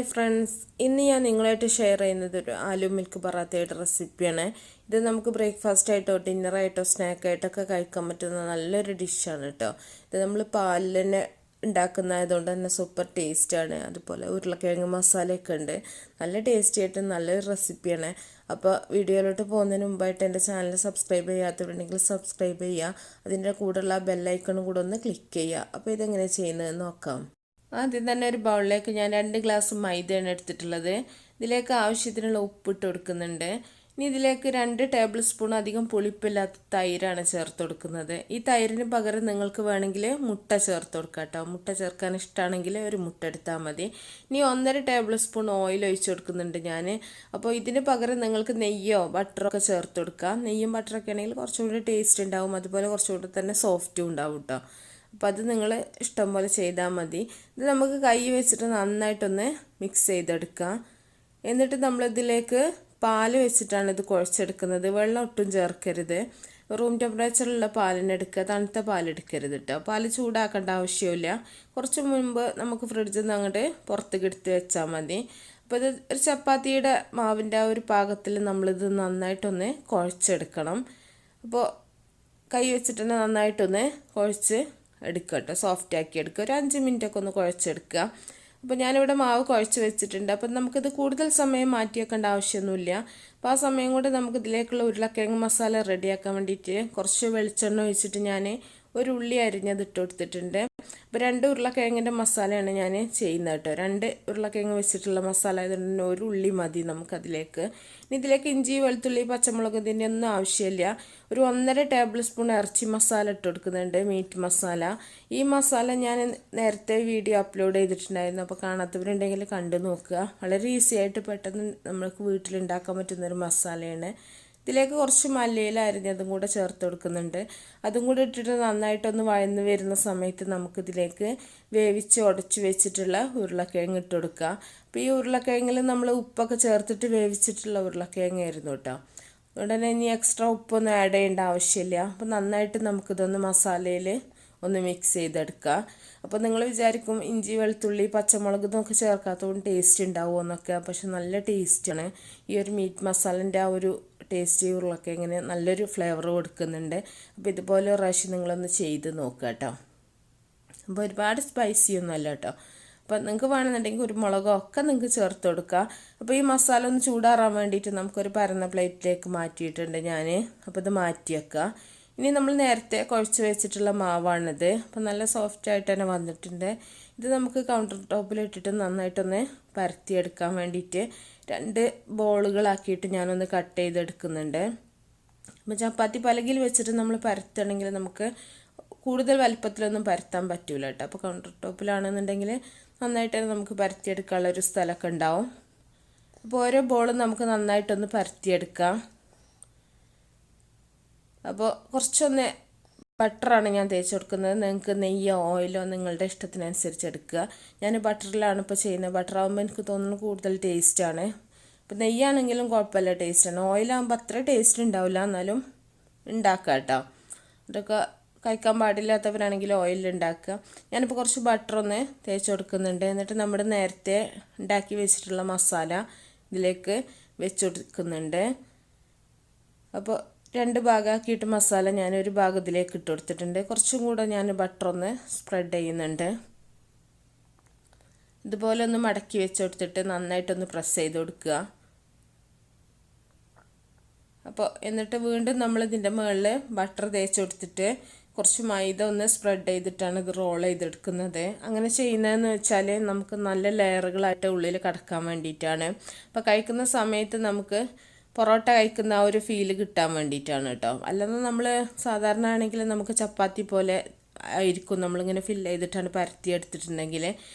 Hi friends, ഇന്ന് ഞാൻ നിങ്ങളായിട്ട് ഷെയർ ചെയ്യുന്നത് ഒരു ആലു മിൽക്ക് പറാത്തയുടെ റെസിപ്പിയാണ്. ഇത് നമുക്ക് ബ്രേക്ക്ഫാസ്റ്റ് ആയിട്ടോ ഡിന്നറായിട്ടോ സ്നാക്കായിട്ടൊക്കെ കഴിക്കാൻ പറ്റുന്ന നല്ലൊരു ഡിഷാണ് കേട്ടോ. ഇത് നമ്മൾ പാലിൽ തന്നെ ഉണ്ടാക്കുന്നതായതുകൊണ്ട് തന്നെ സൂപ്പർ ടേസ്റ്റാണ്. അതുപോലെ ഉരുളക്കിഴങ്ങ് മസാലയൊക്കെ ഉണ്ട്. നല്ല ടേസ്റ്റി ആയിട്ട് നല്ലൊരു റെസിപ്പിയാണ്. അപ്പോൾ വീഡിയോയിലോട്ട് പോകുന്നതിന് മുമ്പായിട്ട് എൻ്റെ ചാനൽ സബ്സ്ക്രൈബ് ചെയ്യാത്തവരുണ്ടെങ്കിൽ സബ്സ്ക്രൈബ് ചെയ്യുക. അതിൻ്റെ കൂടെയുള്ള ബെല്ലൈക്കണും കൂടെ ഒന്ന് ക്ലിക്ക് ചെയ്യുക. അപ്പോൾ ഇതെങ്ങനെ ചെയ്യുന്നതെന്ന് നോക്കാം. ആദ്യം തന്നെ ഒരു ബൗളിലേക്ക് ഞാൻ 2 ഗ്ലാസ് മൈദയാണ് എടുത്തിട്ടുള്ളത്. ഇതിലേക്ക് ആവശ്യത്തിനുള്ള ഉപ്പിട്ട് കൊടുക്കുന്നുണ്ട്. ഇനി ഇതിലേക്ക് 2 ടേബിൾ സ്പൂൺ അധികം പുളിപ്പില്ലാത്ത തൈരാണ് ചേർത്ത് കൊടുക്കുന്നത്. ഈ തൈരിന് പകരം നിങ്ങൾക്ക് വേണമെങ്കിൽ മുട്ട ചേർത്ത് കൊടുക്കാം കേട്ടോ. മുട്ട ചേർക്കാൻ ഇഷ്ടമാണെങ്കിൽ ഒരു മുട്ട എടുത്താൽ മതി. ഇനി 1.5 ടേബിൾ സ്പൂൺ ഓയിൽ ഒഴിച്ച് കൊടുക്കുന്നുണ്ട് ഞാൻ. അപ്പോൾ ഇതിന് പകരം നിങ്ങൾക്ക് നെയ്യോ ബട്ടറോ ഒക്കെ ചേർത്ത് കൊടുക്കാം. നെയ്യും ബട്ടറൊക്കെ ആണെങ്കിൽ കുറച്ചുകൂടി ടേസ്റ്റ് ഉണ്ടാവും, അതുപോലെ കുറച്ചുകൂടി തന്നെ സോഫ്റ്റും ഉണ്ടാവും കേട്ടോ. അപ്പോൾ അത് നിങ്ങൾ ഇഷ്ടം പോലെ ചെയ്താൽ മതി. ഇത് നമുക്ക് കൈ വെച്ചിട്ട് നന്നായിട്ടൊന്ന് മിക്സ് ചെയ്തെടുക്കാം. എന്നിട്ട് നമ്മളിതിലേക്ക് പാൽ വെച്ചിട്ടാണ് ഇത് കുഴച്ചെടുക്കുന്നത്. വെള്ളം ഒട്ടും ചേർക്കരുത്. റൂം ടെമ്പറേച്ചറിലുള്ള പാലിന് എടുക്കുക, തണുത്ത പാലെടുക്കരുത് കേട്ടോ. പാൽ ചൂടാക്കേണ്ട ആവശ്യമില്ല. കുറച്ച് മുൻപ് നമുക്ക് ഫ്രിഡ്ജിൽ നിന്ന് അങ്ങോട്ട് പുറത്തേക്ക് എടുത്ത് വെച്ചാൽ മതി. അപ്പോൾ ഇത് ഒരു ചപ്പാത്തിയുടെ മാവിൻ്റെ ആ ഒരു പാകത്തിൽ നമ്മളിത് നന്നായിട്ടൊന്ന് കുഴച്ചെടുക്കണം. അപ്പോൾ കൈ വെച്ചിട്ട് തന്നെ നന്നായിട്ടൊന്ന് കുഴച്ച് എടുക്കുക കേട്ടോ. സോഫ്റ്റ് ആക്കി എടുക്കുക. ഒരു 5 മിനിറ്റൊക്കെ ഒന്ന് കുഴച്ചെടുക്കുക. അപ്പോൾ ഞാനിവിടെ മാവ് കുഴച്ച് വെച്ചിട്ടുണ്ട്. അപ്പം നമുക്കിത് കൂടുതൽ സമയം മാറ്റി വെക്കേണ്ട ആവശ്യമൊന്നുമില്ല. അപ്പോൾ ആ സമയം കൊണ്ട് നമുക്കിതിലേക്കുള്ള ഉരുളക്കിഴങ്ങ് മസാല റെഡിയാക്കാൻ വേണ്ടിയിട്ട് കുറച്ച് വെളിച്ചെണ്ണ ഒഴിച്ചിട്ട് ഞാൻ ഒരു ഉള്ളി അരിഞ്ഞത് ഇട്ട് കൊടുത്തിട്ടുണ്ട്. അപ്പോൾ 2 ഉരുളക്കിഴങ്ങിൻ്റെ മസാലയാണ് ഞാൻ ചെയ്യുന്നത് കേട്ടോ. 2 ഉരുളക്കിഴങ്ങ് വെച്ചിട്ടുള്ള മസാല ആയതുകൊണ്ട് ഒരു ഉള്ളി മതി നമുക്കതിലേക്ക്. ഇനി ഇതിലേക്ക് ഇഞ്ചി വെളുത്തുള്ളി പച്ചമുളക് ഇതിൻ്റെ ഒന്നും ആവശ്യമില്ല. ഒരു 1.5 ടേബിൾ സ്പൂൺ ഇറച്ചി മസാല ഇട്ട് കൊടുക്കുന്നുണ്ട്, മീറ്റ് മസാല. ഈ മസാല ഞാൻ നേരത്തെ വീഡിയോ അപ്ലോഡ് ചെയ്തിട്ടുണ്ടായിരുന്നു. അപ്പോൾ കാണാത്തവരുണ്ടെങ്കിൽ കണ്ടു നോക്കുക. വളരെ ഈസി ആയിട്ട് പെട്ടെന്ന് നമ്മൾക്ക് വീട്ടിലുണ്ടാക്കാൻ പറ്റുന്നൊരു മസാലയാണ്. ഇതിലേക്ക് കുറച്ച് മല്ലിയില അരിഞ്ഞതും കൂടെ ചേർത്ത് കൊടുക്കുന്നുണ്ട്. അതും കൂടെ ഇട്ടിട്ട് നന്നായിട്ടൊന്ന് വഴന്ന് വരുന്ന സമയത്ത് നമുക്കിതിലേക്ക് വേവിച്ച് ഉടച്ച് വെച്ചിട്ടുള്ള ഉരുളക്കിഴങ്ങ് ഇട്ട് കൊടുക്കുക. അപ്പോൾ ഈ ഉരുളക്കിഴങ്ങിൽ നമ്മൾ ഉപ്പൊക്കെ ചേർത്തിട്ട് വേവിച്ചിട്ടുള്ള ഉരുളക്കിഴങ്ങായിരുന്നു കേട്ടോ. അതുകൊണ്ട് തന്നെ ഇനി എക്സ്ട്രാ ഉപ്പൊന്നും ആഡ് ചെയ്യേണ്ട ആവശ്യമില്ല. അപ്പോൾ നന്നായിട്ട് നമുക്കിതൊന്ന് മസാലയിൽ ഒന്ന് മിക്സ് ചെയ്തെടുക്കുക. അപ്പോൾ നിങ്ങൾ വിചാരിക്കും ഇഞ്ചി വെളുത്തുള്ളി പച്ചമുളക് ഇതൊക്കെ ചേർക്കാത്തതുകൊണ്ട് ടേസ്റ്റ് ഉണ്ടാവുമോ എന്നൊക്കെ. പക്ഷെ നല്ല ടേസ്റ്റാണ്. ഈ ഒരു മീറ്റ് മസാലൻ്റെ ആ ഒരു ടേസ്റ്റ് ഉരുളക്കിഴങ്ങിന് നല്ലൊരു ഫ്ലേവർ കൊടുക്കുന്നുണ്ട്. അപ്പോൾ ഇതുപോലെ ഒരു പ്രാവശ്യം നിങ്ങളൊന്ന് ചെയ്ത് നോക്കുക കേട്ടോ. അപ്പോൾ ഒരുപാട് സ്പൈസി ഒന്നും അല്ല കേട്ടോ. അപ്പോൾ നിങ്ങൾക്ക് വേണമെന്നുണ്ടെങ്കിൽ കുരുമുളകോ ഒക്കെ നിങ്ങൾക്ക് ചേർത്ത് കൊടുക്കുക. അപ്പോൾ ഈ മസാല ഒന്ന് ചൂടാറാൻ വേണ്ടിയിട്ട് നമുക്കൊരു പരന്ന പ്ലേറ്റിലേക്ക് മാറ്റിയിട്ടുണ്ട് ഞാൻ. അപ്പോൾ ഇത് മാറ്റി വെക്കുക. ഇനി നമ്മൾ നേരത്തെ കുഴച്ച് വെച്ചിട്ടുള്ള മാവാണിത്. അപ്പോൾ നല്ല സോഫ്റ്റായിട്ട് തന്നെ വന്നിട്ടുണ്ട്. ഇത് നമുക്ക് കൗണ്ടർ ടോപ്പിലിട്ടിട്ട് നന്നായിട്ടൊന്ന് പരത്തിയെടുക്കാൻ വേണ്ടിയിട്ട് 2 ബോളുകളാക്കിയിട്ട് ഞാനൊന്ന് കട്ട് ചെയ്തെടുക്കുന്നുണ്ട്. അപ്പോൾ ചപ്പാത്തി പലകയിൽ വെച്ചിട്ട് നമ്മൾ പരത്തണമെങ്കിൽ നമുക്ക് കൂടുതൽ വലുപ്പത്തിലൊന്നും പരത്താൻ പറ്റില്ല കേട്ടോ. അപ്പോൾ കൗണ്ടർ ടോപ്പിലാണെന്നുണ്ടെങ്കിൽ നന്നായിട്ട് തന്നെ നമുക്ക് പരത്തിയെടുക്കാനുള്ള ഒരു സ്ഥലമൊക്കെ ഉണ്ടാവും. അപ്പോൾ ഓരോ ബോളും നമുക്ക് നന്നായിട്ടൊന്ന് പരത്തിയെടുക്കാം. അപ്പോൾ കുറച്ചൊന്ന് ബട്ടറാണ് ഞാൻ തേച്ച് കൊടുക്കുന്നത്. നിങ്ങൾക്ക് നെയ്യോ ഓയിലോ നിങ്ങളുടെ ഇഷ്ടത്തിനനുസരിച്ച് എടുക്കുക. ഞാൻ ബട്ടറിലാണ് ഇപ്പോൾ ചെയ്യുന്നത്. ബട്ടറാകുമ്പോൾ എനിക്ക് തോന്നുന്നു കൂടുതൽ ടേസ്റ്റാണ്. ഇപ്പോൾ നെയ്യാണെങ്കിലും കുഴപ്പമില്ല, ടേസ്റ്റാണ്. ഓയിലാകുമ്പോൾ അത്ര ടേസ്റ്റ് ഉണ്ടാവില്ല, എന്നാലും ഉണ്ടാക്കുക കേട്ടോ. ഇതൊക്കെ കഴിക്കാൻ പാടില്ലാത്തവരാണെങ്കിൽ ഓയിലിൽ ഉണ്ടാക്കുക. ഞാനിപ്പോൾ കുറച്ച് ബട്ടറൊന്ന് തേച്ച് കൊടുക്കുന്നുണ്ട്. എന്നിട്ട് നമ്മുടെ നേരത്തെ ഉണ്ടാക്കി വെച്ചിട്ടുള്ള മസാല ഇതിലേക്ക് വെച്ച് കൊടുക്കുന്നുണ്ട്. അപ്പോൾ 2 ഭാഗമാക്കിയിട്ട് മസാല ഞാനൊരു ഭാഗം ഇതിലേക്ക് ഇട്ട് കൊടുത്തിട്ടുണ്ട്. കുറച്ചും കൂടെ ഞാൻ ബട്ടറൊന്ന് സ്പ്രെഡ് ചെയ്യുന്നുണ്ട്. ഇതുപോലെ ഒന്ന് മടക്കി വെച്ച് കൊടുത്തിട്ട് നന്നായിട്ടൊന്ന് പ്രസ് ചെയ്ത് കൊടുക്കുക. അപ്പോൾ എന്നിട്ട് വീണ്ടും നമ്മളിതിൻ്റെ മുകളിൽ ബട്ടർ തേച്ച് കൊടുത്തിട്ട് കുറച്ച് മൈദ ഒന്ന് സ്പ്രെഡ് ചെയ്തിട്ടാണ് ഇത് റോൾ ചെയ്തെടുക്കുന്നത്. അങ്ങനെ ചെയ്യുന്നതെന്ന് വെച്ചാൽ നമുക്ക് നല്ല ലെയറുകളായിട്ട് ഉള്ളിൽ കിടക്കാൻ വേണ്ടിയിട്ടാണ്. അപ്പോൾ കഴിക്കുന്ന സമയത്ത് നമുക്ക് പൊറോട്ട കഴിക്കുന്ന ആ ഒരു ഫീല് കിട്ടാൻ വേണ്ടിയിട്ടാണ് കേട്ടോ. അല്ലാതെ നമ്മൾ സാധാരണ ആണെങ്കിൽ നമുക്ക് ചപ്പാത്തി പോലെ ആയിരിക്കും നമ്മളിങ്ങനെ ഫില്ല് ചെയ്തിട്ടാണ് പരത്തിയെടുത്തിട്ടുണ്ടെങ്കിൽ.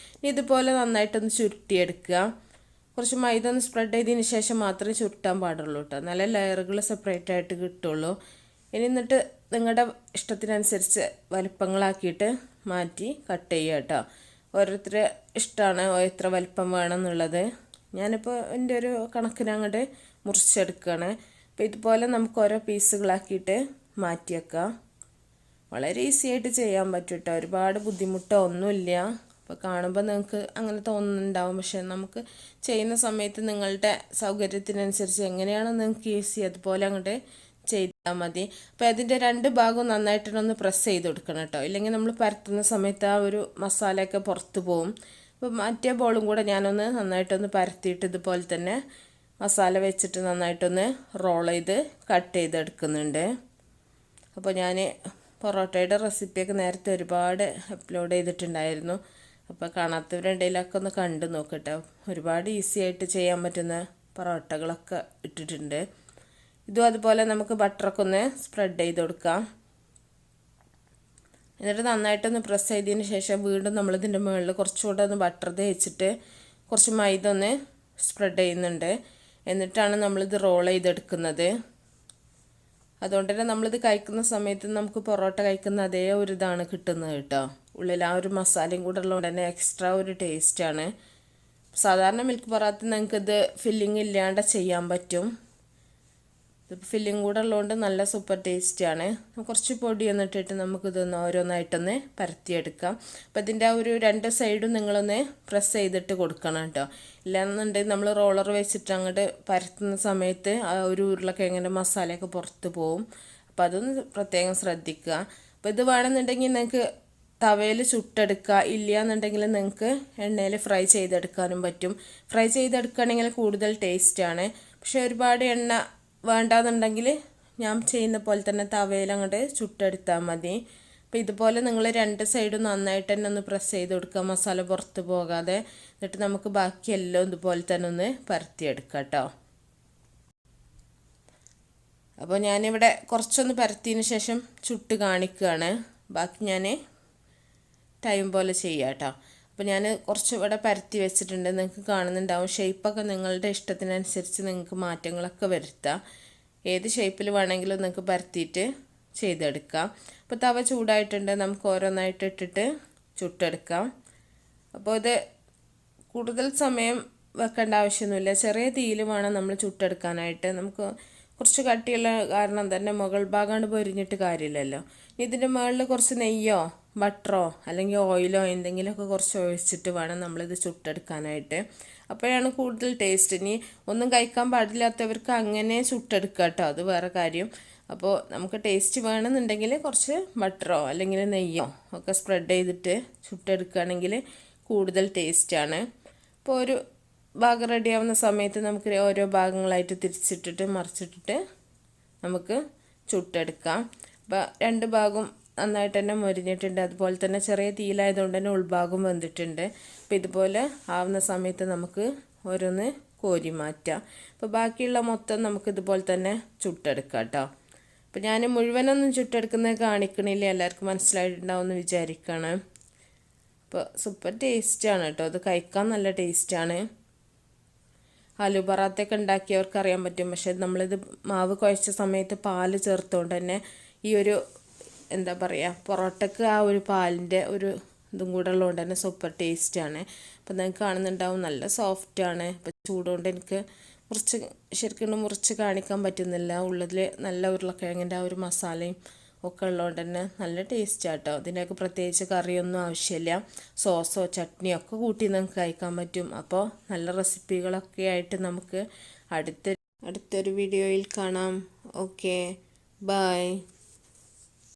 ഇതുപോലെ നന്നായിട്ടൊന്ന് ചുരുട്ടിയെടുക്കുക. കുറച്ച് മൈദ ഒന്ന് സ്പ്രെഡ് ചെയ്തതിന് ശേഷം മാത്രമേ ചുരുട്ടാൻ പാടുള്ളൂ കേട്ടോ. നല്ല ലെയറുകൾ സെപ്പറേറ്റ് ആയിട്ട് കിട്ടുള്ളൂ. ഇനി എന്നിട്ട് നിങ്ങളുടെ ഇഷ്ടത്തിനനുസരിച്ച് വലിപ്പങ്ങളാക്കിയിട്ട് മാറ്റി കട്ട് ചെയ്യുക കേട്ടോ. ഓരോരുത്തരുടെ ഇഷ്ടമാണ് എത്ര വലിപ്പം വേണമെന്നുള്ളത്. ഞാനിപ്പോൾ എൻ്റെ ഒരു കണക്കിന് അങ്ങോട്ട് മുറിച്ചെടുക്കുകയാണ്. അപ്പോൾ ഇതുപോലെ നമുക്ക് ഓരോ പീസുകളാക്കിയിട്ട് മാറ്റി വെക്കാം. വളരെ ഈസി ആയിട്ട് ചെയ്യാൻ പറ്റും കേട്ടോ. ഒരുപാട് ബുദ്ധിമുട്ടോ ഒന്നുമില്ല. അപ്പോൾ കാണുമ്പോൾ നിങ്ങൾക്ക് അങ്ങനെ തോന്നുന്നുണ്ടാവും, പക്ഷേ നമുക്ക് ചെയ്യുന്ന സമയത്ത് നിങ്ങളുടെ സൗകര്യത്തിനനുസരിച്ച് എങ്ങനെയാണോ നിങ്ങൾക്ക് ഈസി അതുപോലെ അങ്ങോട്ട് ചെയ്താൽ മതി. അപ്പോൾ അതിൻ്റെ രണ്ട് ഭാഗവും നന്നായിട്ടൊന്ന് പ്രസ് ചെയ്ത് കൊടുക്കണം കേട്ടോ, ഇല്ലെങ്കിൽ നമ്മൾ പരത്തുന്ന സമയത്ത് ആ ഒരു മസാലയൊക്കെ പുറത്ത് പോകും. അപ്പോൾ മറ്റേ ബോളും കൂടെ ഞാനൊന്ന് നന്നായിട്ടൊന്ന് പരത്തിയിട്ട് ഇതുപോലെ തന്നെ മസാല വെച്ചിട്ട് നന്നായിട്ടൊന്ന് റോൾ ചെയ്ത് കട്ട് ചെയ്തെടുക്കുന്നുണ്ട്. അപ്പോൾ ഞാൻ പൊറോട്ടയുടെ റെസിപ്പിയൊക്കെ നേരത്തെ ഒരുപാട് അപ്ലോഡ് ചെയ്തിട്ടുണ്ടായിരുന്നു. അപ്പോൾ കാണാത്തവരുണ്ടെങ്കിലൊക്കെ ഒന്ന് കണ്ടു നോക്കട്ടെ. ഒരുപാട് ഈസി ആയിട്ട് ചെയ്യാൻ പറ്റുന്ന പൊറോട്ടകളൊക്കെ ഇട്ടിട്ടുണ്ട്. ഇതും അതുപോലെ നമുക്ക് ബട്ടറൊക്കെ ഒന്ന് സ്പ്രെഡ് ചെയ്ത് കൊടുക്കാം. എന്നിട്ട് നന്നായിട്ടൊന്ന് പ്രസ് ചെയ്തതിന് ശേഷം വീണ്ടും നമ്മളിതിൻ്റെ മുകളിൽ കുറച്ചുകൂടെ ഒന്ന് ബട്ടർ തേച്ചിട്ട് കുറച്ച് മൈദ ഒന്ന് സ്പ്രെഡ് ചെയ്യുന്നുണ്ട്. എന്നിട്ടാണ് നമ്മളിത് റോൾ ചെയ്തെടുക്കുന്നത്. അതുകൊണ്ട് തന്നെ നമ്മളിത് കഴിക്കുന്ന സമയത്ത് നമുക്ക് പൊറോട്ട കഴിക്കുന്ന അതേ ഒരു ഇതാണ് കിട്ടുന്നത് കേട്ടോ. ഉള്ളിൽ ആ ഒരു മസാലയും കൂടെ ഉള്ളതുകൊണ്ട് തന്നെ എക്സ്ട്രാ ഒരു ടേസ്റ്റാണ്. സാധാരണ മിൽക്ക് പൊറോട്ട നിങ്ങൾക്കിത് ഫില്ലിങ് ഇല്ലാണ്ട് ചെയ്യാൻ പറ്റും. ഇതിപ്പോൾ ഫില്ലിങ് കൂടെ ഉള്ളതുകൊണ്ട് നല്ല സൂപ്പർ ടേസ്റ്റാണ്. കുറച്ച് പൊടി എന്നിട്ടിട്ട് നമുക്കിതൊന്ന് ഓരോന്നായിട്ടൊന്ന് പരത്തിയെടുക്കാം. അപ്പോൾ ഇതിൻ്റെ ആ ഒരു രണ്ട് സൈഡും നിങ്ങളൊന്ന് പ്രസ് ചെയ്തിട്ട് കൊടുക്കണം കേട്ടോ. ഇല്ലാന്നുണ്ടെങ്കിൽ നമ്മൾ റോളർ വെച്ചിട്ട് അങ്ങോട്ട് പരത്തുന്ന സമയത്ത് ആ ഒരു ഉരുളക്കിഴങ്ങിൻ്റെ മസാലയൊക്കെ പുറത്ത് പോവും. അപ്പോൾ അതൊന്ന് പ്രത്യേകം ശ്രദ്ധിക്കുക. അപ്പോൾ ഇത് വേണമെന്നുണ്ടെങ്കിൽ നിങ്ങൾക്ക് തവയിൽ ചുട്ടെടുക്കുക, ഇല്ല എന്നുണ്ടെങ്കിൽ നിങ്ങൾക്ക് എണ്ണയിൽ ഫ്രൈ ചെയ്തെടുക്കാനും പറ്റും. ഫ്രൈ ചെയ്തെടുക്കുകയാണെങ്കിൽ കൂടുതൽ ടേസ്റ്റാണ്. പക്ഷേ ഒരുപാട് എണ്ണ വേണ്ടാന്നുണ്ടെങ്കിൽ ഞാൻ ചെയ്യുന്ന പോലെ തന്നെ തവയിൽ അങ്ങോട്ട് ചുട്ടെടുത്താൽ മതി. അപ്പോൾ ഇതുപോലെ നിങ്ങൾ രണ്ട് സൈഡും നന്നായിട്ട് തന്നെ ഒന്ന് പ്രസ് ചെയ്ത് കൊടുക്കുക, മസാല പുറത്ത് പോകാതെ. എന്നിട്ട് നമുക്ക് ബാക്കി എല്ലാം ഇതുപോലെ തന്നെ ഒന്ന് പരത്തിയെടുക്കാം കേട്ടോ. അപ്പോൾ ഞാനിവിടെ കുറച്ചൊന്ന് പരത്തിയതിന് ശേഷം ചുട്ട് കാണിക്കുകയാണ്. ബാക്കി ഞാൻ ടൈം പോലെ ചെയ്യാം കേട്ടോ. അപ്പോൾ ഞാൻ കുറച്ച് ഇവിടെ പരത്തി വെച്ചിട്ടുണ്ട്. നിങ്ങൾക്ക് കാണുന്നുണ്ടാവും. ഷേപ്പൊക്കെ നിങ്ങളുടെ ഇഷ്ടത്തിനനുസരിച്ച് നിങ്ങൾക്ക് മാറ്റങ്ങളൊക്കെ വരുത്താം. ഏത് ഷേപ്പിൽ വേണമെങ്കിലും നിങ്ങൾക്ക് പരത്തിയിട്ട് ചെയ്തെടുക്കാം. അപ്പോൾ തവ ചൂടായിട്ടുണ്ട്, നമുക്ക് ഓരോന്നായിട്ട് ഇട്ടിട്ട് ചുട്ടെടുക്കാം. അപ്പോൾ ഇത് കൂടുതൽ സമയം വെക്കേണ്ട ആവശ്യമൊന്നുമില്ല. ചെറിയ തീയിൽ വേണം നമ്മൾ ചുട്ടെടുക്കാനായിട്ട്. നമുക്ക് കുറച്ച് കട്ടിയുള്ള കാരണം തന്നെ മുകൾ ഭാഗമാണ് പൊരിഞ്ഞിട്ട് കാര്യമില്ലല്ലോ. ഇതിൻ്റെ മുകളിൽ കുറച്ച് നെയ്യോ ബട്ടറോ അല്ലെങ്കിൽ ഓയിലോ എന്തെങ്കിലുമൊക്കെ കുറച്ച് ഒഴിച്ചിട്ട് വേണം നമ്മളിത് ചുട്ടെടുക്കാനായിട്ട്. അപ്പോഴാണ് കൂടുതൽ ടേസ്റ്റ്. ഇനി ഒന്നും കഴിക്കാൻ പാടില്ലാത്തവർക്ക് അങ്ങനെ ചുട്ടെടുക്കുക കേട്ടോ, അത് വേറെ കാര്യം. അപ്പോൾ നമുക്ക് ടേസ്റ്റ് വേണമെന്നുണ്ടെങ്കിൽ കുറച്ച് ബട്ടറോ അല്ലെങ്കിൽ നെയ്യോ ഒക്കെ സ്പ്രെഡ് ചെയ്തിട്ട് ചുട്ടെടുക്കുകയാണെങ്കിൽ കൂടുതൽ ടേസ്റ്റാണ്. അപ്പോൾ ഒരു ഭാഗം റെഡിയാവുന്ന സമയത്ത് നമുക്ക് ഓരോ ഭാഗങ്ങളായിട്ട് തിരിച്ചിട്ടിട്ട് മറിച്ചിട്ടിട്ട് നമുക്ക് ചുട്ടെടുക്കാം. അപ്പോൾ രണ്ട് ഭാഗവും നന്നായിട്ട് തന്നെ മൊരിഞ്ഞിട്ടുണ്ട്. അതുപോലെ തന്നെ ചെറിയ തീയിലായതുകൊണ്ട് തന്നെ ഉൾഭാഗം വെന്തിട്ടുണ്ട്. അപ്പോൾ ഇതുപോലെ ആവുന്ന സമയത്ത് നമുക്ക് ഓരോന്ന് കോരി മാറ്റാം. അപ്പോൾ ബാക്കിയുള്ള മൊത്തം നമുക്ക് ഇതുപോലെ തന്നെ ചുട്ടെടുക്കാം കേട്ടോ. അപ്പോൾ ഞാൻ മുഴുവനൊന്നും ചുട്ടെടുക്കുന്നത് കാണിക്കണില്ല, എല്ലാവർക്കും മനസ്സിലായിട്ടുണ്ടാവും എന്ന് വിചാരിക്കണം. അപ്പോൾ സൂപ്പർ ടേസ്റ്റാണ് കേട്ടോ, അത് കഴിക്കാൻ നല്ല ടേസ്റ്റാണ്. ആലു പറാത്തയൊക്കെ ഉണ്ടാക്കിയവർക്ക് അറിയാൻ പറ്റും. പക്ഷേ നമ്മളിത് മാവ് കുഴച്ച സമയത്ത് പാല് ചേർത്തുകൊണ്ട് തന്നെ ഈ ഒരു എന്താ പറയുക, പൊറോട്ടക്ക് ആ ഒരു പാലിൻ്റെ ഒരു ഇതും കൂടെ ഉള്ളതുകൊണ്ട് തന്നെ സൂപ്പർ ടേസ്റ്റാണ്. അപ്പോൾ നിങ്ങൾക്ക് കാണുന്നുണ്ടാവും നല്ല സോഫ്റ്റാണ്. അപ്പോൾ ചൂടുകൊണ്ട് എനിക്ക് ശരിക്കും മുറിച്ച് കാണിക്കാൻ പറ്റുന്നില്ല. ഉള്ളതിൽ നല്ല ഉരുളക്കിഴങ്ങിൻ്റെ ആ ഒരു മസാലയും ഒക്കെ ഉള്ളതുകൊണ്ട് തന്നെ നല്ല ടേസ്റ്റാണ് കേട്ടോ. ഇതിനൊക്കെ പ്രത്യേകിച്ച് കറിയൊന്നും ആവശ്യമില്ല. സോസോ ചട്നിയോ ഒക്കെ കൂട്ടി നമുക്ക് കഴിക്കാൻ പറ്റും. അപ്പോൾ നല്ല റെസിപ്പികളൊക്കെ ആയിട്ട് നമുക്ക് അടുത്തൊരു വീഡിയോയിൽ കാണാം. Okay, by.